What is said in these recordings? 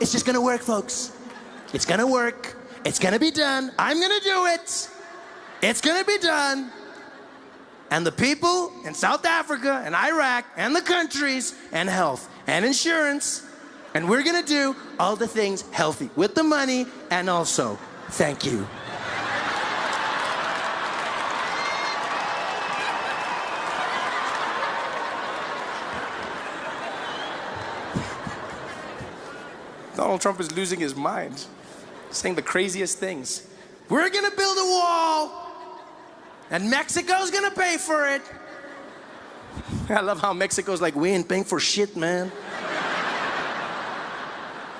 It's just gonna work, folks. It's gonna work. It's gonna be done. I'm gonna do it. It's gonna be done. And the people in South Africa and Iraq and the countries and health and insurance, and we're gonna do all the things healthy with the money, and also, thank you. Donald Trump is losing his mind, saying the craziest things. We're gonna build a wall, and Mexico's gonna pay for it. I love how Mexico's like, we ain't paying for shit, man.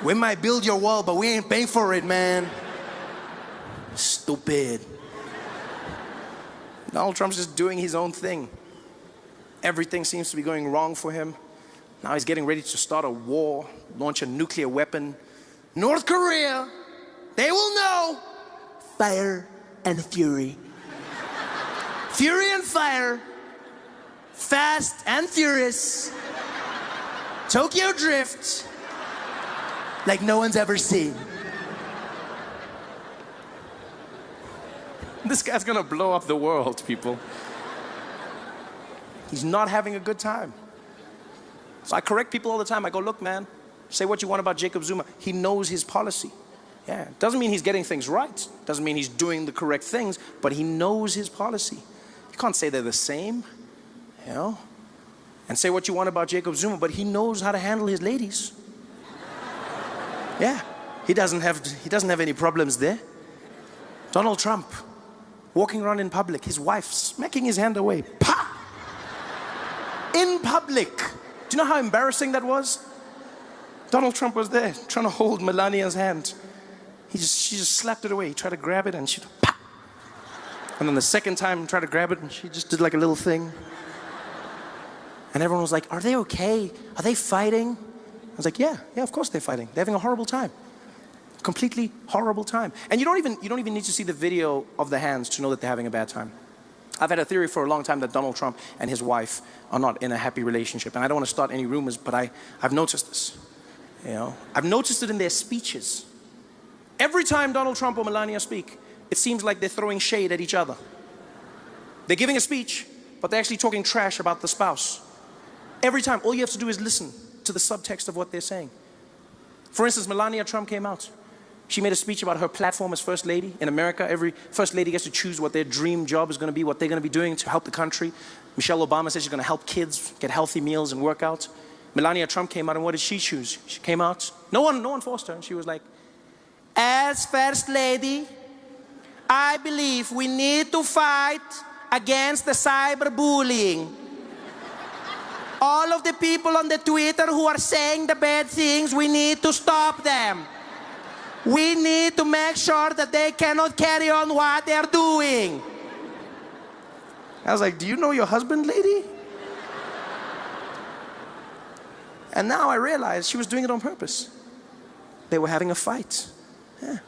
We might build your wall, but we ain't paying for it, man. Stupid. Donald Trump's just doing his own thing. Everything seems to be going wrong for him. Now he's getting ready to start a war, launch a nuclear weapon. North Korea, they will know. Fire and fury. Fury and fire. Fast and furious. Tokyo Drift. Like no one's ever seen. This guy's gonna blow up the world, people. He's not having a good time. So I correct people all the time. I go, look, man, say what you want about Jacob Zuma. He knows his policy. Yeah, doesn't mean he's getting things right. Doesn't mean he's doing the correct things, but he knows his policy. You can't say they're the same, you know? And say what you want about Jacob Zuma, but he knows how to handle his ladies. Yeah, he doesn't have any problems there. Donald Trump, walking around in public, his wife smacking his hand away. Pa! In public. Do you know how embarrassing that was? Donald Trump was there trying to hold Melania's hand. She just slapped it away. He tried to grab it and she, pa! And then the second time, tried to grab it and she just did like a little thing. And everyone was like, are they okay? Are they fighting? I was like, yeah, of course they're fighting. They're having a horrible time. Completely horrible time. And you don't even need to see the video of the hands to know that they're having a bad time. I've had a theory for a long time that Donald Trump and his wife are not in a happy relationship. And I don't want to start any rumors, but I've noticed this. You know, I've noticed it in their speeches. Every time Donald Trump or Melania speak, it seems like they're throwing shade at each other. They're giving a speech, but they're actually talking trash about the spouse. Every time, all you have to do is listen to the subtext of what they're saying. For instance, Melania Trump came out. She made a speech about her platform as First Lady. In America, every First Lady gets to choose what their dream job is going to be, what they're going to be doing to help the country. Michelle Obama says she's going to help kids get healthy meals and workouts. Melania Trump came out, and what did she choose? She came out, no one forced her, and she was like, as First Lady, I believe we need to fight against the cyberbullying. All of the people on the Twitter who are saying the bad things, we need to stop them. We need to make sure that they cannot carry on what they're doing. I was like, do you know your husband, lady? And now I realized she was doing it on purpose. They were having a fight. Yeah.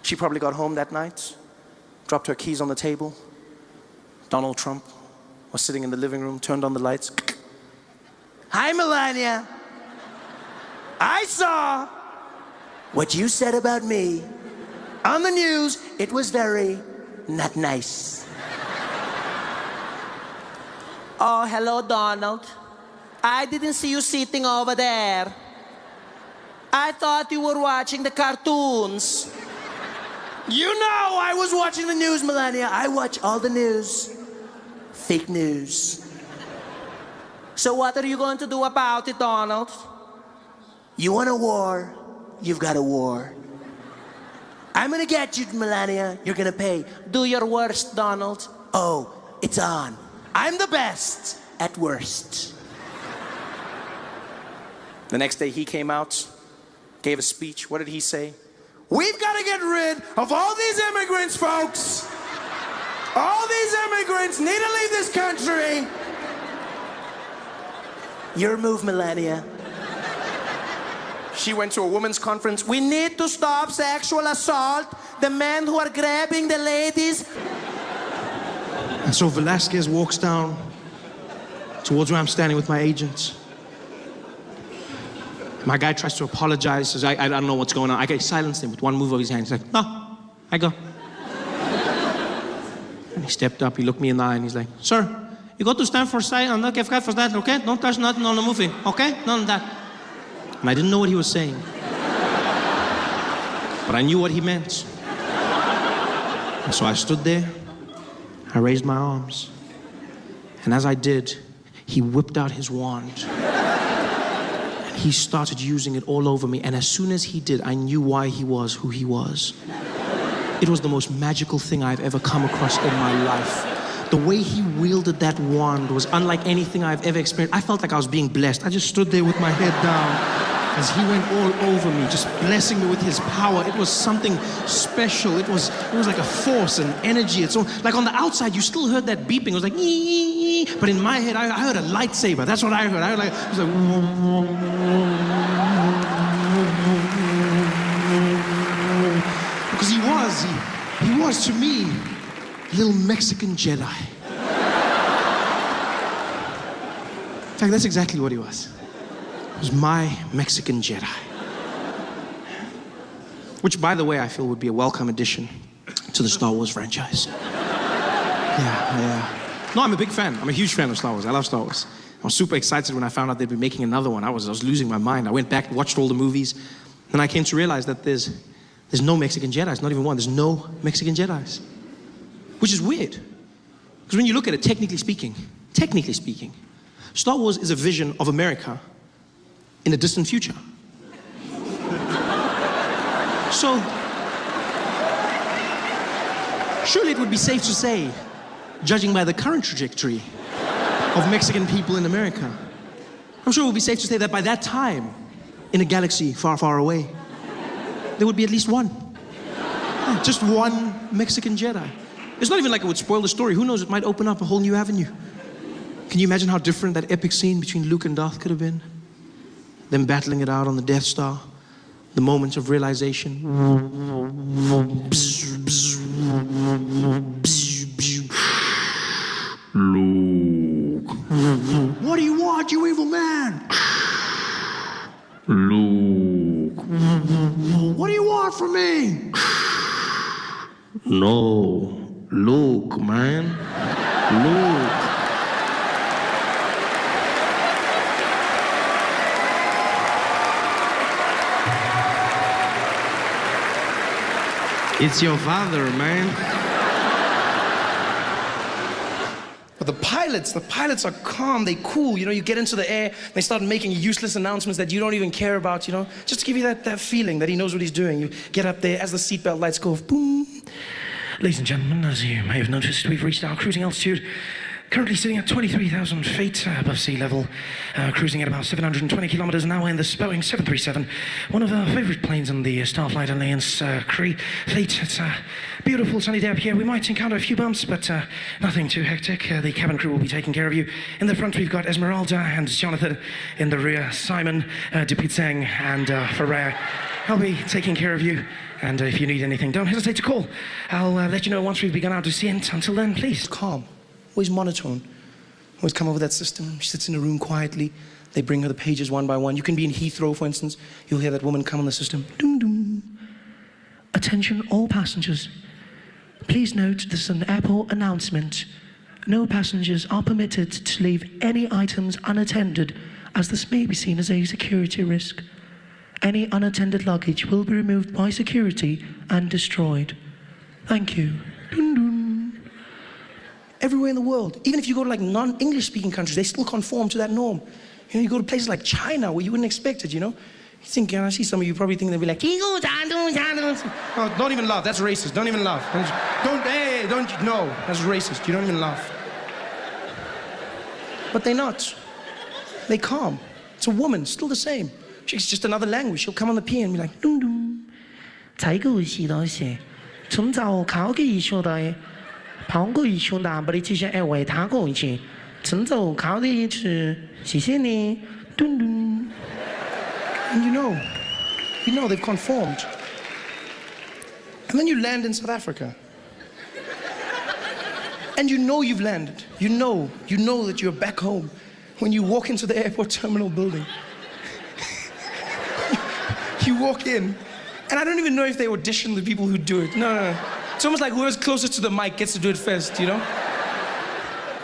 She probably got home that night, dropped her keys on the table. Donald Trump was sitting in the living room, turned on the lights. Hi, Melania. I saw what you said about me on the news. It was very not nice. Oh, hello, Donald. I didn't see you sitting over there. I thought you were watching the cartoons. You know I was watching the news, Melania. I watch all the news. Fake news. So what are you going to do about it, Donald? You want a war? You've got a war. I'm gonna get you, Melania. You're gonna pay. Do your worst, Donald. Oh, it's on. I'm the best at worst. The next day he came out, gave a speech. What did he say? We've got to get rid of all these immigrants, folks. All these immigrants need to leave this country. Your move, Melania. She went to a women's conference. We need to stop sexual assault. The men who are grabbing the ladies. And so Velasquez walks down towards where I'm standing with my agents. My guy tries to apologize, says, I don't know what's going on. I silenced him with one move of his hand. He's like, no, I go. And he stepped up, he looked me in the eye, and he's like, sir, you got to stand for side and look for that, okay? Don't touch nothing on the movie, okay? None of that. And I didn't know what he was saying. But I knew what he meant. And so I stood there, I raised my arms, and as I did, he whipped out his wand. And he started using it all over me, and as soon as he did, I knew why he was who he was. It was the most magical thing I've ever come across in my life. The way he wielded that wand was unlike anything I've ever experienced. I felt like I was being blessed. I just stood there with my head down as he went all over me, just blessing me with his power. It was something special. It was like a force and energy. It's all, like on the outside, you still heard that beeping. It was like, ee, but in my head, I heard a lightsaber. That's what I heard. I heard like, it was like, because he was to me, a little Mexican Jedi. In fact, that's exactly what he was. He was my Mexican Jedi. Which, by the way, I feel would be a welcome addition to the Star Wars franchise. Yeah. No, I'm a big fan. I'm a huge fan of Star Wars. I love Star Wars. I was super excited when I found out they'd be making another one. I was losing my mind. I went back, watched all the movies, and I came to realize that there's no Mexican Jedis, not even one. There's no Mexican Jedis. Which is weird. Because when you look at it, technically speaking, Star Wars is a vision of America in a distant future. So, surely it would be safe to say, judging by the current trajectory of Mexican people in America, I'm sure it would be safe to say that by that time, in a galaxy far, far away, there would be at least one. Yeah, just one Mexican Jedi. It's not even like it would spoil the story. Who knows, it might open up a whole new avenue. Can you imagine how different that epic scene between Luke and Darth could have been? Them battling it out on the Death Star. The moment of realization. Luke. What do you want, you evil man? Luke. What do you want from me? No. Luke, man. Luke. It's your father, man. But the pilots are calm, they cool. You know, you get into the air, they start making useless announcements that you don't even care about, you know? Just to give you that feeling that he knows what he's doing. You get up there, as the seatbelt lights go off, boom. Ladies and gentlemen, as you may have noticed, we've reached our cruising altitude. Currently sitting at 23,000 feet above sea level, cruising at about 720 kilometers an hour in this Boeing 737, one of our favorite planes in the Starflight Alliance fleet. It's a beautiful sunny day up here. We might encounter a few bumps, but nothing too hectic. The cabin crew will be taking care of you. In the front, we've got Esmeralda and Jonathan. In the rear, Simon, Dupitseng, and Ferrer. I'll be taking care of you. And if you need anything, don't hesitate to call. I'll let you know once we've begun our descent. Until then, please, calm. Always monotone. Always come over that system. She sits in a room quietly. They bring her the pages one by one. You can be in Heathrow, for instance. You'll hear that woman come on the system. Doom, doom. Attention all passengers. Please note this is an airport announcement. No passengers are permitted to leave any items unattended, as this may be seen as a security risk. Any unattended luggage will be removed by security and destroyed. Thank you. Dun, dun. Everywhere in the world, even if you go to like non-English speaking countries, they still conform to that norm. You know, you go to places like China where you wouldn't expect it, you know? You think, I see some of you probably think they'll be like, oh, don't even laugh, that's racist, don't even laugh. No, that's racist, you don't even laugh. But they're not. They're calm. It's a woman, still the same. She's just another language. She'll come on the piano and be like, dum dum. And you know they've conformed. And then you land in South Africa. And you know you've landed. You know that you're back home when you walk into the airport terminal building. You walk in, and I don't even know if they audition the people who do it. No. It's almost like whoever's closest to the mic gets to do it first, you know?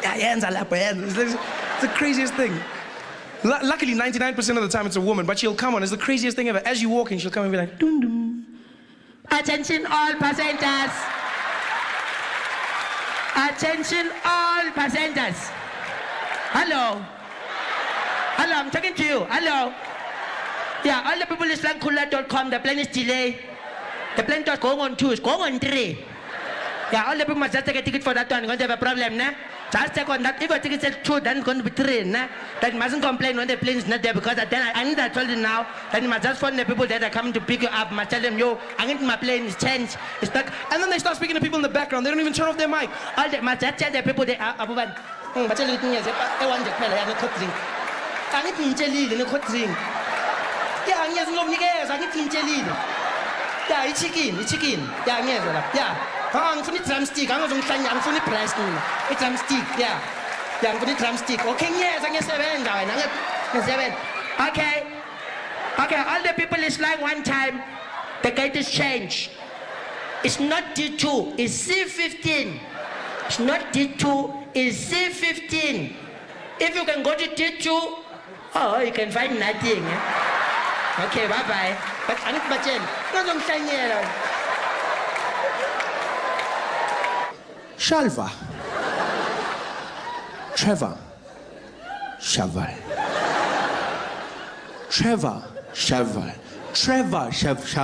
Yeah, hands are lap, hands. It's the craziest thing. Luckily, 99% of the time it's a woman, but she'll come on. It's the craziest thing ever. As you walk in, she'll come and be like, dum dum. Attention all passengers. Attention all passengers. Hello. Hello, I'm talking to you. Hello. Yeah, all the people is like Kula.com, the plane is delayed. The plane is going on 2, it's going on 3. Yeah, all the people must just take a ticket for that one. Going to have a problem, nah? Just take on that. If a ticket says 2, then it's going to be 3, nah? Then you mustn't complain when the plane is not there, because then I need to tell you now, then you must just phone the people that are coming to pick you up, must tell them, yo, I need my plane is changed. It's stuck. And then they start speaking to people in the background. They don't even turn off their mic. All they must just tell the people they are about. But tell you, I want to tell you, I drink. I need to lead in a hot drink. Yeah, I'm getting over here, I need to lead. Yeah, it's chicken. Yeah. I'm for the drumstick. I'm for the price. It's drumstick. Yeah. I'm for the drumstick. Okay, yes, I'm 7. I'm 7. Okay. All the people is like one time. The gate is changed. It's not D2. It's C15. It's not D2. It's C15. If you can go to D2, you can find nothing. Okay, bye-bye. But I need my chain. No, don't sign here. Shalva. Trevor. Shovel. Trevor. Shovel. Trevor. Shovel.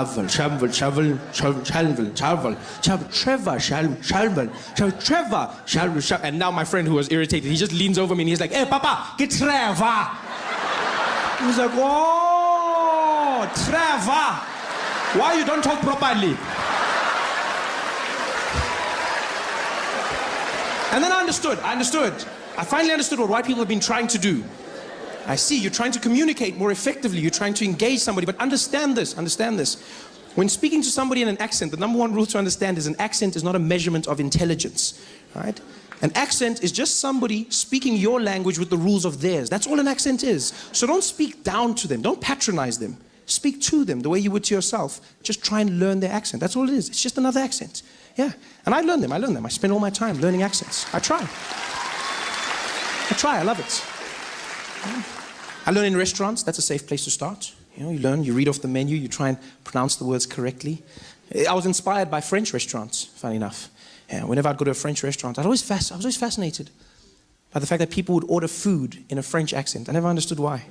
And now my friend who was irritated, he just leans over me and he's like, hey, Papa, get Trevor. He's like, oh, Trevor. Why you don't talk properly? And then I understood. I finally understood what white people have been trying to do. I see, you're trying to communicate more effectively. You're trying to engage somebody. But understand this. When speaking to somebody in an accent, the number one rule to understand is an accent is not a measurement of intelligence. Right? An accent is just somebody speaking your language with the rules of theirs. That's all an accent is. So don't speak down to them. Don't patronize them. Speak to them the way you would to yourself. Just try and learn their accent. That's all it is. It's just another accent. Yeah. And I learn them. I spend all my time learning accents. I try. I love it. I learn in restaurants. That's a safe place to start. You learn, you read off the menu, you try and pronounce the words correctly. I was inspired by French restaurants, funny enough. Whenever I'd go to a French restaurant, I was always fascinated by the fact that people would order food in a French accent. I never understood why.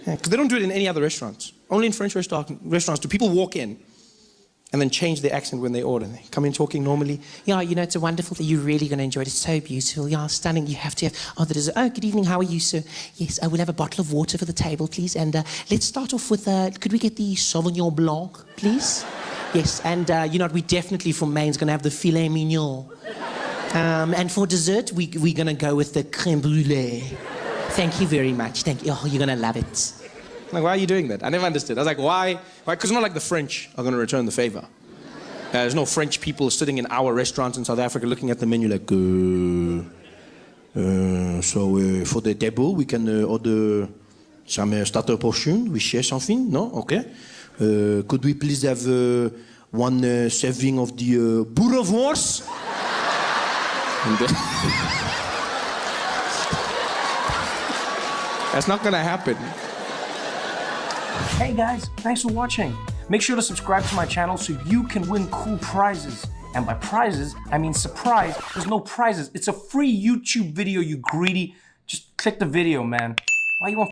Because they don't do it in any other restaurants. Only in French restaurants do people walk in and then change their accent when they order. They come in talking normally. Yeah, it's a wonderful thing. You're really going to enjoy it. It's so beautiful. Yeah, stunning. You have to have... Oh, there is... Oh, good evening. How are you, sir? Yes, I will have a bottle of water for the table, please. And let's start off with... could we get the Sauvignon Blanc, please? Yes, and we definitely from Maine's going to have the filet mignon. And for dessert, we're going to go with the crème brûlée. Thank you very much. Thank you. Oh, you're going to love it. Like, why are you doing that? I never understood. I was like, why? Because it's not like the French are going to return the favor. There's no French people sitting in our restaurants in South Africa looking at the menu like, so for the table, we can order some starter portion. We share something? No? Okay. Could we please have one serving of the boerewors? That's not going to happen. Hey guys, thanks for watching. Make sure to subscribe to my channel so you can win cool prizes. And by prizes, I mean surprise. There's no prizes. It's a free YouTube video, you greedy. Just click the video, man. Why you want